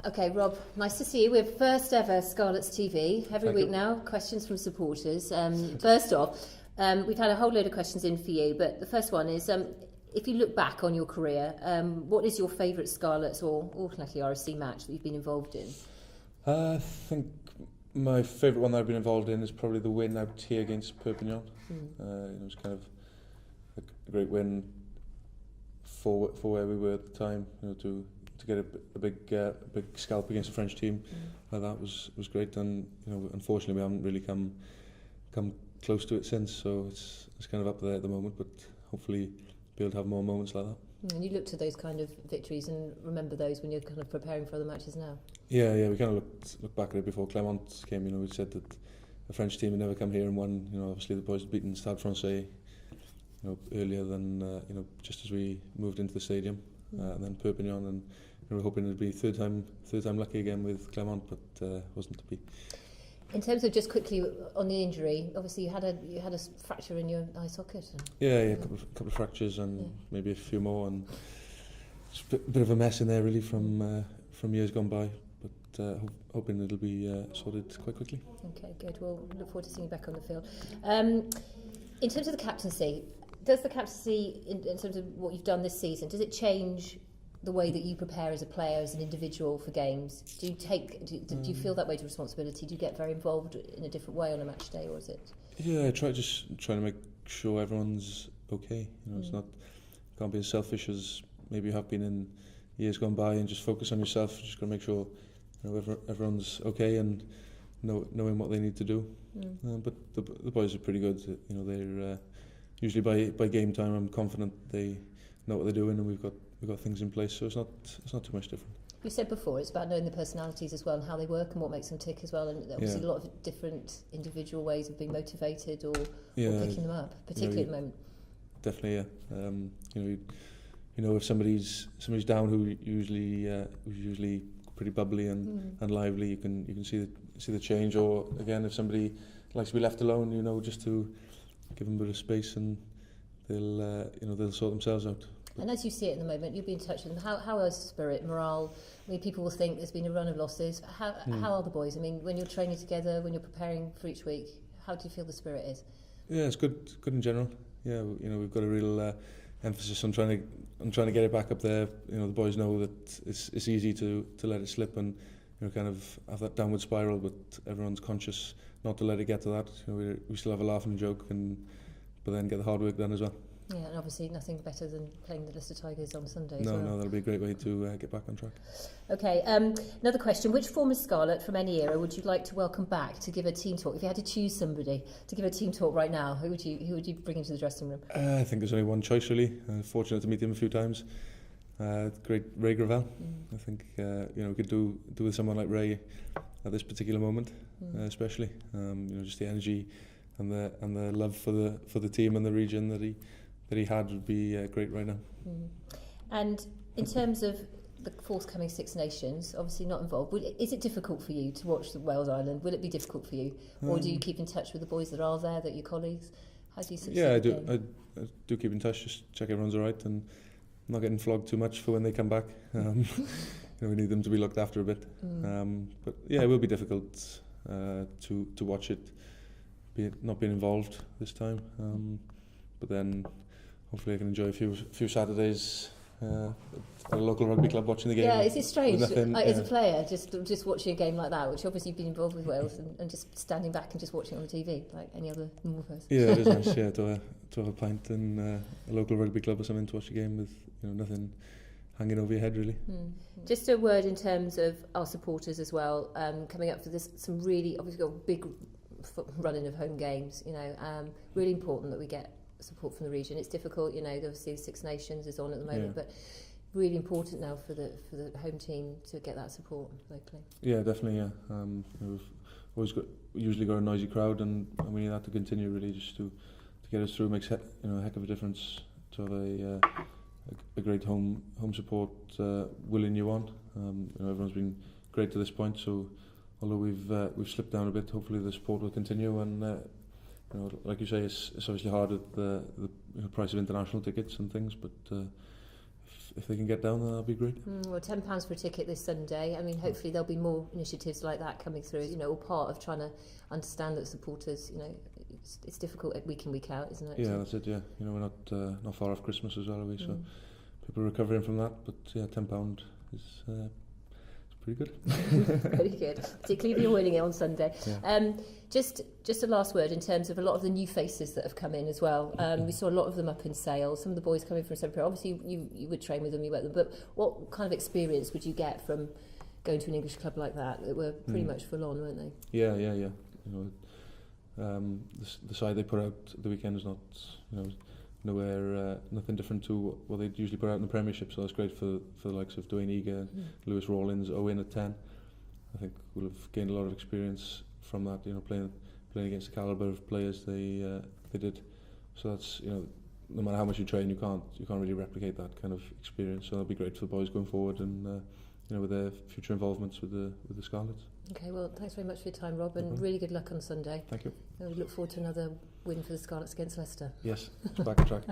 Okay, Rob, nice to see you. We're first ever Scarlets TV. Every Thank week you. now, questions from supporters. First off, we've had a whole load of questions in for you, but the first one is, if you look back on your career, what is your favourite Scarlets or ultimately RSC match that you've been involved in? I think my favourite one that I've been involved in is probably the win out here against Perpignan. It was kind of a great win for where we were at the time. To get a big scalp against a French team like that was great. And unfortunately we haven't really come close to it since. So it's kind of up there at the moment. But hopefully be able to have more moments like that. And you look to those kind of victories and remember those when you're kind of preparing for other matches now? Yeah, we kind of looked back at it before Clermont came. We said that a French team had never come here and won. Obviously the boys had beaten Stade Francais earlier than just as we moved into the stadium, and then Perpignan, and we're hoping it'd be third time lucky again with Clermont, but wasn't to be. In terms of just quickly on the injury, obviously you had a fracture in your eye socket. Yeah, a couple of fractures and maybe a few more, and it's a bit of a mess in there really from years gone by. But hoping it'll be sorted quite quickly. Okay, good. Well, look forward to seeing you back on the field. In terms of the captaincy, does the captaincy, in terms of what you've done this season, does it change the way that you prepare as a player, as an individual for games? Do you feel that weight of responsibility? Do you get very involved in a different way on a match day, or is it? Yeah, I trying to make sure everyone's okay. It's not, can't be as selfish as maybe you have been in years gone by, and just focus on yourself. Just got to make sure everyone's okay and knowing what they need to do. But the boys are pretty good. They're usually by game time, I'm confident they know what they're doing, and we've got things in place, so it's not too much different. You said before it's about knowing the personalities as well and how they work and what makes them tick as well, and obviously a lot of different individual ways of being motivated or picking them up, particularly at the moment. Definitely, yeah. If somebody's down who's usually pretty bubbly and lively, you can see the change. Or again, if somebody likes to be left alone, just to give them a bit of space, and they'll sort themselves out. And as you see it at the moment, you've been in touch with them. How is spirit, morale? I mean, people will think there's been a run of losses. How are the boys? I mean, when you're training together, when you're preparing for each week, how do you feel the spirit is? Yeah, it's good in general. Yeah, we've got a real emphasis on trying to get it back up there. The boys know that it's easy to let it slip and kind of have that downward spiral, but everyone's conscious not to let it get to that. We still have a laugh and a joke, but then get the hard work done as well. Yeah, and obviously nothing better than playing the Leicester Tigers on Sunday as well. No, that'll be a great way to get back on track. Okay, another question. Which former Scarlet from any era would you like to welcome back to give a team talk? If you had to choose somebody to give a team talk right now, who would you bring into the dressing room? I think there's only one choice really. Fortunate to meet him a few times. Great Ray Gravel. I think we could do with someone like Ray at this particular moment, especially. Just the energy and the love for the team and the region that he had would be great right now. And in terms of the forthcoming Six Nations, obviously not involved, is it difficult for you to watch the Wales Island? Will it be difficult for you? Or do you keep in touch with the boys that are there, that your colleagues? How do you succeed? Yeah, I do keep in touch, just check everyone's all right and not getting flogged too much for when they come back. We need them to be looked after a bit. But yeah, it will be difficult to watch it, not being involved this time. But then hopefully I can enjoy a few Saturdays at a local rugby club watching the game. Yeah, it's strange as a player just watching a game like that, which obviously you've been involved with Wales, and just standing back and just watching it on the TV like any other normal person. Yeah, it is nice. Yeah, to have a pint in a local rugby club or something to watch a game with nothing hanging over your head really. Just a word in terms of our supporters as well. Coming up for this, some really obviously got a big running of home games. Really important that we get support from the region. It's difficult, obviously Six Nations is on at the moment, but really important now for the home team to get that support locally. Yeah, definitely. Yeah, we've usually got a noisy crowd, and we need that to continue really, just to get us through. Makes a heck of a difference to have a great home support willing you on. Everyone's been great to this point, so although we've slipped down a bit, hopefully the support will continue. And like you say, it's obviously hard at the price of international tickets and things, but if they can get down, then that'll be great. Well, £10 for a ticket this Sunday. I mean, hopefully there'll be more initiatives like that coming through. You know, all part of trying to understand that supporters, you know, it's difficult week in, week out, isn't it? Yeah, that's it. Yeah, you know, we're not far off Christmas as well, are we? So people are recovering from that. But yeah, £10 is pretty good. Very good, particularly if you're winning it on Sunday. Yeah. Just a last word in terms of a lot of the new faces that have come in as well. We saw a lot of them up in sales. Some of the boys coming from Central. Obviously, you would train with them, you work with them. But what kind of experience would you get from going to an English club like that? That were pretty much full on, weren't they? Yeah. You know, the side they put out the weekend is not, you know, nowhere, nothing different to what they'd usually put out in the Premiership. So that's great for the likes of Dwayne Eager, Lewis Rawlins, Owen at 10. I think we'll have gained a lot of experience from that. You know, playing against the calibre of players they did. So that's, you know, no matter how much you train, you can't really replicate that kind of experience. So that'll be great for the boys going forward, and you know, with their future involvements with the Scarlets. Okay, well, thanks very much for your time, Rob, and really good luck on Sunday. Thank you. And we look forward to another win for the Scarlets against Leicester. Yes, it's back on track.